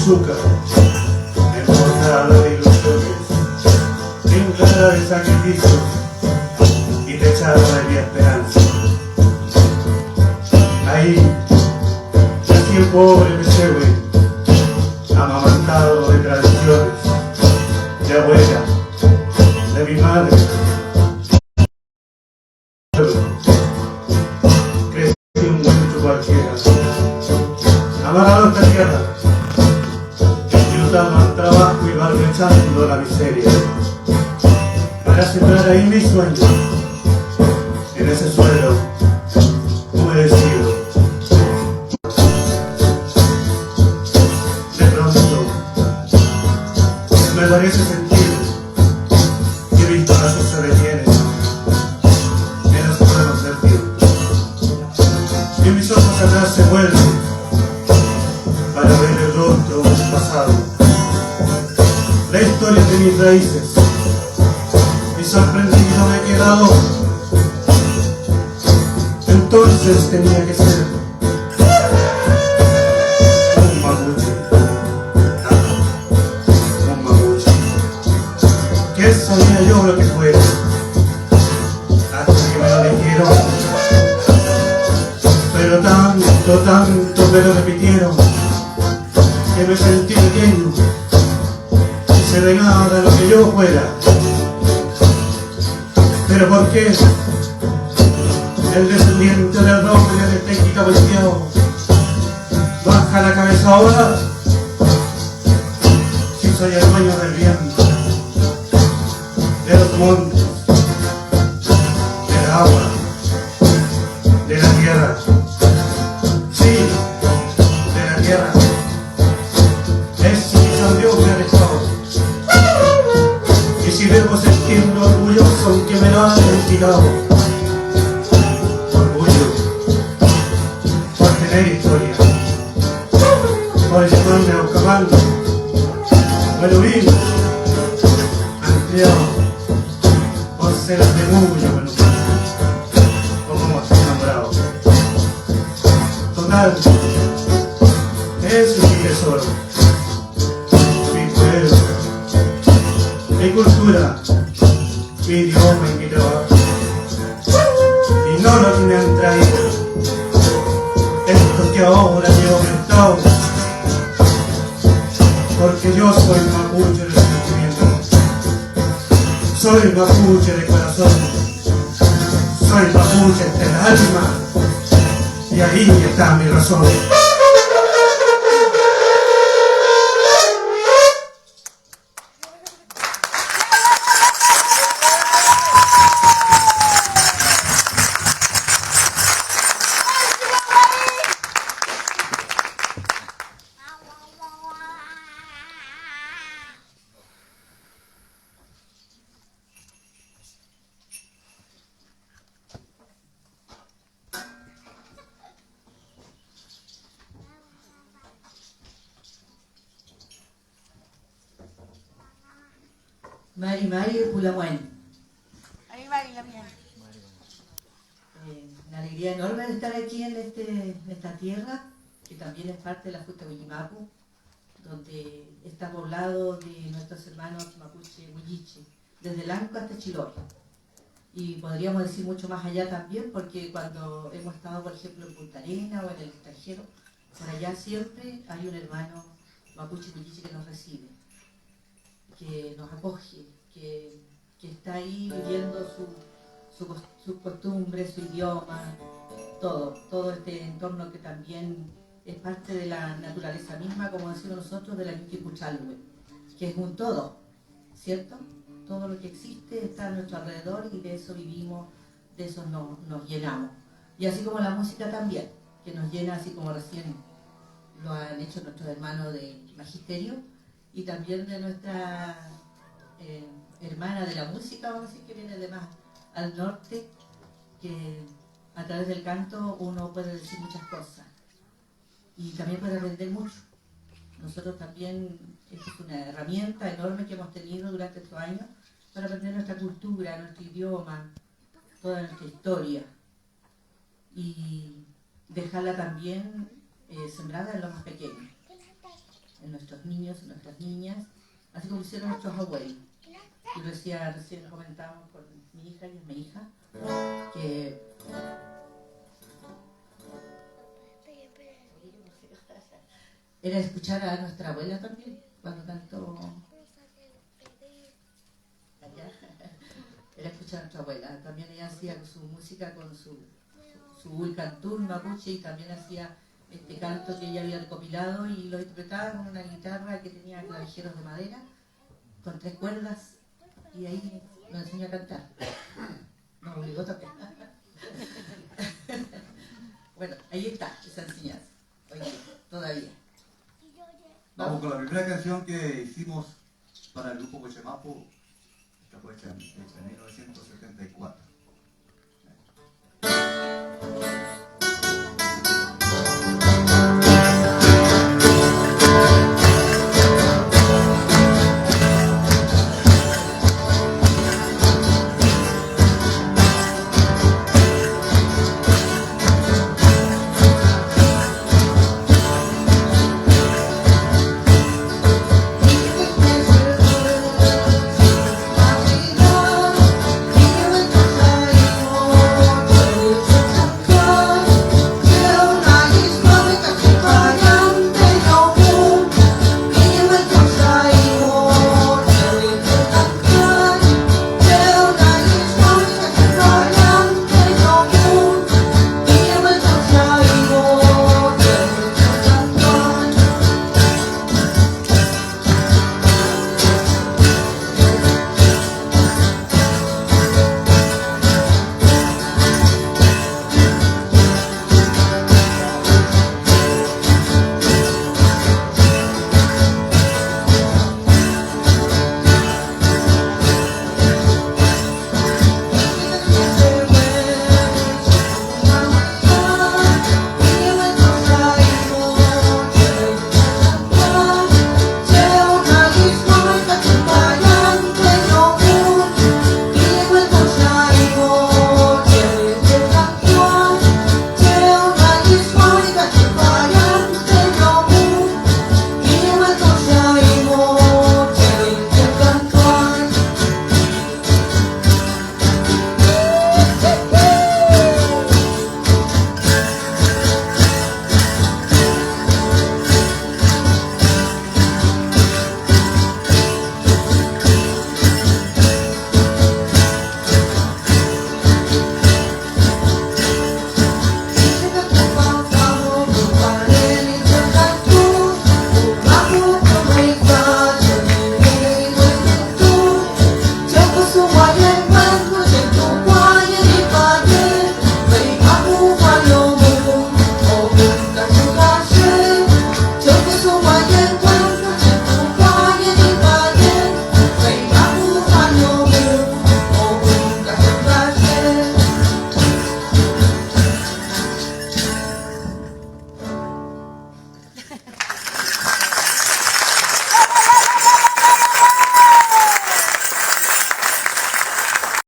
yuca, embozada de ilusiones, templada de sacrificios y techada de mi esperanza. Ahí nací el pobre pesebre, amamantado de tradiciones, de abuela, de mi madre. Crecí un muerto cualquiera, amarrado a esta tierra, disfrutando al trabajo y malbrechando la miseria, para sembrar ahí mi sueño, en ese suelo humedecido. De pronto, me parece sentir que mis brazos se detienen en los cuernos del tiempo, y mis ojos atrás se vuelven para ver el rostro de un pasado, la historia de mis raíces, y sorprendido me he quedado. Entonces tenía que ser un mapuche, un mapuche. ¿Qué sabía yo lo que fuera? Hasta que me lo dijeron. Pero tanto me lo repitieron, que me sentí pequeño y se negaba lo que yo fuera. ¿Pero por qué? El descendiente del nombre de técnica volteado baja la cabeza ahora, si soy el dueño del viento, de los montes, del agua, de la tierra. Sí, de la tierra. Es mi San Dios me ha dejado. Y si debo sentirme orgulloso aunque me lo hayan quitado. Historia, por llamarme a caballo, bueno vivo, ampliado, por ser de mucho, bueno, como estoy enamorado. Total, eso es mi tesoro, mi pueblo, mi cultura, mi idioma y mi trabajo, y no lo que me han traído esto que ahora llevo prestado, porque yo soy mapuche de sentimiento, soy mapuche de corazón, soy mapuche del alma, y ahí está mi razón. Mari de Pulamuén. Mari, la mía. Una alegría enorme de estar aquí en esta tierra, que también es parte de la Justa Huillimapu, donde está poblado de nuestros hermanos mapuche huilliche, desde Lanco hasta Chiloé. Y podríamos decir mucho más allá también, porque cuando hemos estado, por ejemplo, en Punta Arenas o en el extranjero, por allá siempre hay un hermano mapuche huilliche que nos recibe, que nos acoge, que está ahí viviendo sus costumbres, su idioma, todo este entorno que también es parte de la naturaleza misma, como decimos nosotros, de la Yuquipuchalhue, que es un todo, ¿cierto? Todo lo que existe está a nuestro alrededor y de eso vivimos, de eso nos llenamos. Y así como la música también, que nos llena, así como recién lo han hecho nuestros hermanos de Magisterio, y también de nuestra hermana de la música, vamos a decir, que viene de más al norte, que a través del canto uno puede decir muchas cosas y también puede aprender mucho. Nosotros también, esta es una herramienta enorme que hemos tenido durante estos años para aprender nuestra cultura, nuestro idioma, toda nuestra historia y dejarla también sembrada en lo más pequeño. en nuestros niños, en nuestras niñas, así como hicieron nuestros abuelos. Y recién comentábamos con mi hija, y es mi hija, que era escuchar a nuestra abuela también, cuando cantó. Era escuchar a nuestra abuela. También ella hacía su música con su Ulcantún mapuche, y también hacía este canto que ella había recopilado y lo interpretaba con una guitarra que tenía clavijeros de madera, con 3 cuerdas, y ahí nos enseñó a cantar. Nos obligó a tocar. Bueno, ahí está esa enseñanza, hoy día, todavía. Vamos con la primera canción que hicimos para el grupo Huechemapu. Esta fue hecha en 1974.